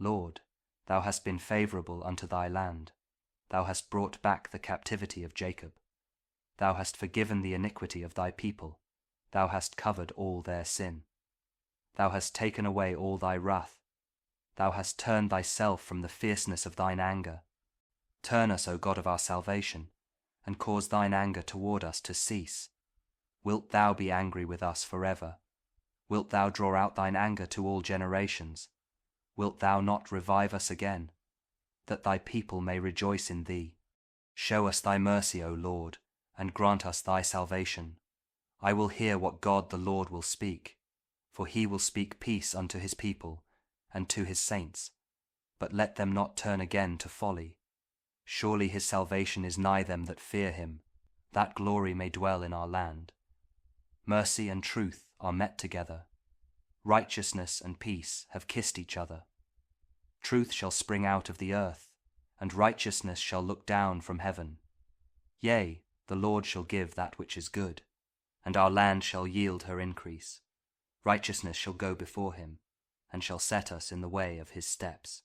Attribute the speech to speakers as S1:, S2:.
S1: Lord, thou hast been favourable unto thy land. Thou hast brought back the captivity of Jacob. Thou hast forgiven the iniquity of thy people. Thou hast covered all their sin. Thou hast taken away all thy wrath. Thou hast turned thyself from the fierceness of thine anger. Turn us, O God of our salvation, and cause thine anger toward us to cease. Wilt thou be angry with us forever? Wilt thou draw out thine anger to all generations? Wilt thou not revive us again, that thy people may rejoice in thee? Show us thy mercy, O Lord, and grant us thy salvation. I will hear what God the Lord will speak, for he will speak peace unto his people and to his saints, but let them not turn again to folly. Surely his salvation is nigh them that fear him, that glory may dwell in our land. Mercy and truth are met together. Righteousness and peace have kissed each other. Truth shall spring out of the earth, and righteousness shall look down from heaven. Yea, the Lord shall give that which is good, and our land shall yield her increase. Righteousness shall go before him, and shall set us in the way of his steps.